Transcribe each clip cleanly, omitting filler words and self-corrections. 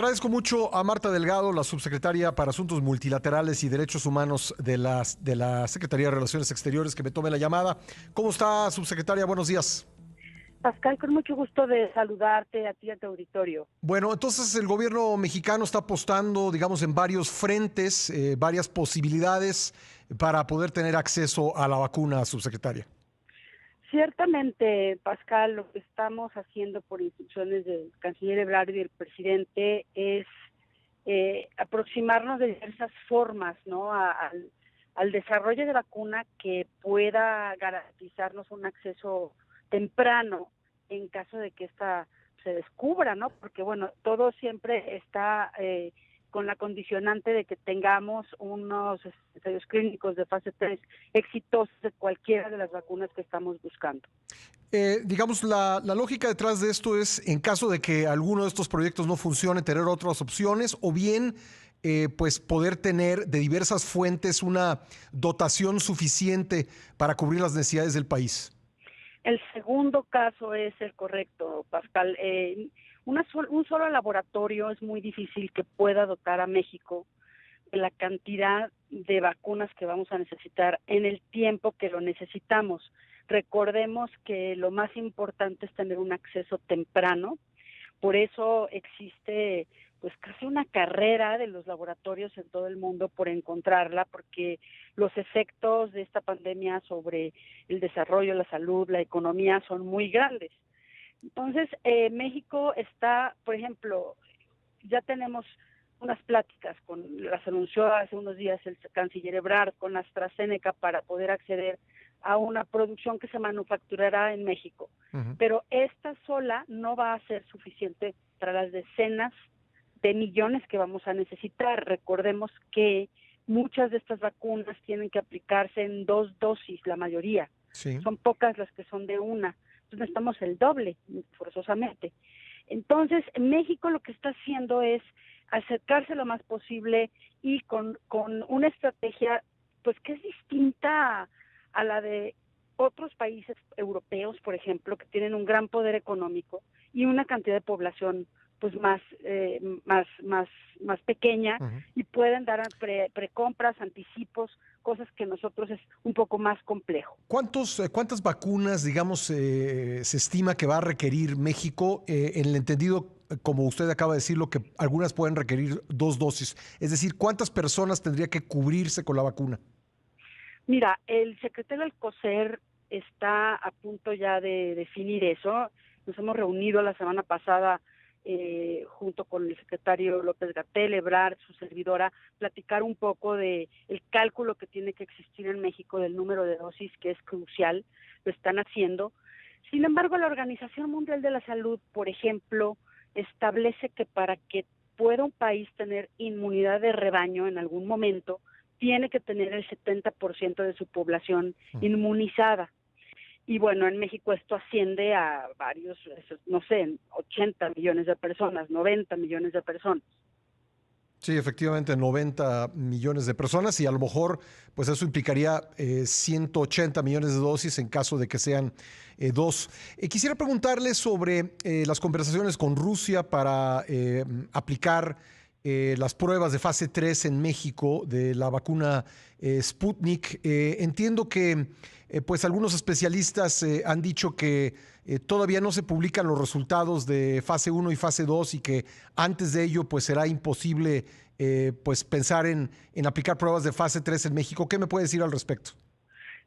Agradezco mucho a Marta Delgado, la subsecretaria para Asuntos Multilaterales y Derechos Humanos de la Secretaría de Relaciones Exteriores, que me tome la llamada. ¿Cómo está, subsecretaria? Buenos días. Pascal, con mucho gusto de saludarte a ti y a tu auditorio. Bueno, entonces el gobierno mexicano está apostando, digamos, en varios frentes, varias posibilidades para poder tener acceso a la vacuna, subsecretaria. Ciertamente, Pascal, lo que estamos haciendo por instrucciones del canciller Ebrard y del presidente es aproximarnos de diversas formas, ¿no? Al desarrollo de vacuna que pueda garantizarnos un acceso temprano en caso de que esta se descubra, ¿no? Porque, bueno, todo siempre está con la condicionante de que tengamos unos ensayos clínicos de fase 3 exitosos de cualquiera de las vacunas que estamos buscando. Digamos, la lógica detrás de esto es, en caso de que alguno de estos proyectos no funcione, tener otras opciones o bien, pues poder tener de diversas fuentes una dotación suficiente para cubrir las necesidades del país. El segundo caso es el correcto, Pascal. Un solo laboratorio es muy difícil que pueda dotar a México de la cantidad de vacunas que vamos a necesitar en el tiempo que lo necesitamos. Recordemos que lo más importante es tener un acceso temprano. Por eso existe pues casi una carrera de los laboratorios en todo el mundo por encontrarla, porque los efectos de esta pandemia sobre el desarrollo, la salud, la economía son muy grandes. Entonces, México está, por ejemplo, ya tenemos unas pláticas las anunció hace unos días el canciller Ebrard con AstraZeneca para poder acceder a una producción que se manufacturará en México. Pero esta sola no va a ser suficiente para las decenas de millones que vamos a necesitar. Recordemos que muchas de estas vacunas tienen que aplicarse en 2 dosis, la mayoría. Sí. Son pocas las que son de una. Entonces necesitamos el doble, forzosamente. Entonces, México lo que está haciendo es acercarse lo más posible y con una estrategia pues que es distinta a la de otros países europeos, por ejemplo, que tienen un gran poder económico y una cantidad de población pues más pequeña y pueden dar precompras, anticipos, cosas que nosotros es un poco más complejo. ¿Cuántas vacunas, digamos, se estima que va a requerir México en el entendido, como usted acaba de decirlo, que algunas pueden requerir 2 dosis? Es decir, ¿cuántas personas tendría que cubrirse con la vacuna? Mira, el secretario Alcocer está a punto ya de definir eso. Nos hemos reunido la semana pasada junto con el secretario López-Gatell, Ebrard, su servidora, platicar un poco de el cálculo que tiene que existir en México del número de dosis, que es crucial, lo están haciendo. Sin embargo, la Organización Mundial de la Salud, por ejemplo, establece que para que pueda un país tener inmunidad de rebaño en algún momento, tiene que tener el 70% de su población inmunizada. Y bueno, en México esto asciende a varios, no sé, 80 millones de personas, 90 millones de personas. Sí, efectivamente, 90 millones de personas y a lo mejor, pues eso implicaría 180 millones de dosis en caso de que sean dos. Quisiera preguntarle sobre las conversaciones con Rusia para aplicar las pruebas de fase 3 en México de la vacuna Sputnik. Entiendo que pues algunos especialistas han dicho que todavía no se publican los resultados de fase 1 y fase 2 y que antes de ello pues será imposible pues pensar en aplicar pruebas de fase 3 en México. ¿Qué me puede decir al respecto?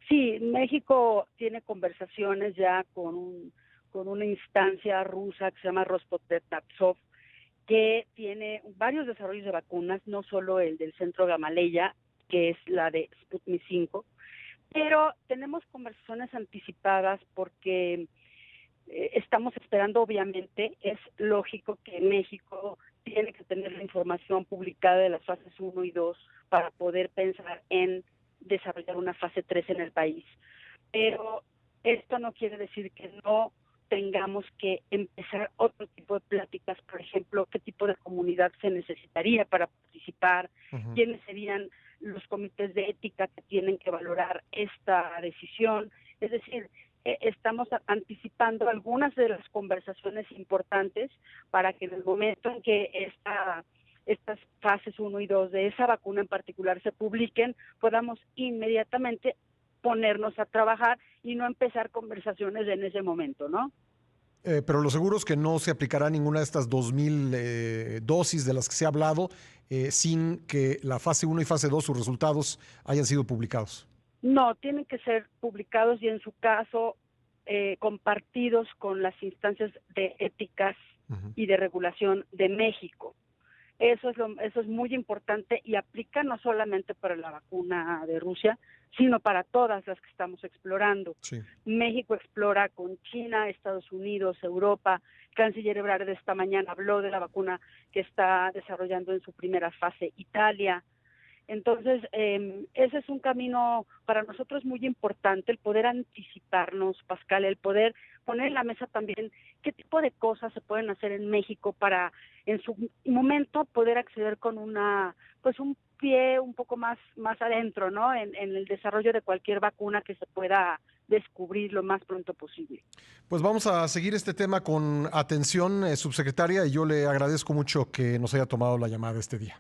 Sí, México tiene conversaciones ya con una instancia rusa que se llama Rospotrebnatsov, que tiene varios desarrollos de vacunas, no solo el del Centro Gamaleya, que es la de Sputnik 5, pero tenemos conversaciones anticipadas porque estamos esperando, obviamente, es lógico que México tiene que tener la información publicada de las fases 1 y 2 para poder pensar en desarrollar una fase 3 en el país. Pero esto no quiere decir que no tengamos que empezar otro tipo de pláticas, por ejemplo, qué tipo de comunidad se necesitaría para participar, quiénes serían los comités de ética que tienen que valorar esta decisión. Es decir, estamos anticipando algunas de las conversaciones importantes para que en el momento en que estas fases 1 y 2 de esa vacuna en particular se publiquen, podamos inmediatamente ponernos a trabajar y no empezar conversaciones en ese momento, ¿no? Pero lo seguro es que no se aplicará ninguna de estas 2.000 dosis de las que se ha hablado sin que la fase 1 y fase 2, sus resultados, hayan sido publicados. No, tienen que ser publicados y en su caso compartidos con las instancias de éticas y de regulación de México. Eso es muy importante y aplica no solamente para la vacuna de Rusia, sino para todas las que estamos explorando. Sí. México explora con China, Estados Unidos, Europa. El canciller Ebrard esta mañana habló de la vacuna que está desarrollando en su primera fase Italia. Entonces, ese es un camino para nosotros muy importante, el poder anticiparnos, Pascal, el poder poner en la mesa también qué tipo de cosas se pueden hacer en México para en su momento poder acceder con un pie un poco más adentro, ¿no? En el desarrollo de cualquier vacuna que se pueda descubrir lo más pronto posible. Pues vamos a seguir este tema con atención, subsecretaria, y yo le agradezco mucho que nos haya tomado la llamada este día.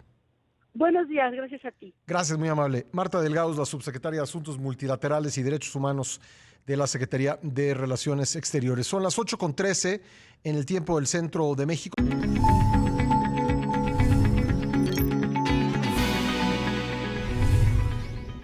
Buenos días, gracias a ti. Gracias, muy amable. Marta Delgado es la subsecretaria de Asuntos Multilaterales y Derechos Humanos de la Secretaría de Relaciones Exteriores. Son las 8:13 en el tiempo del centro de México.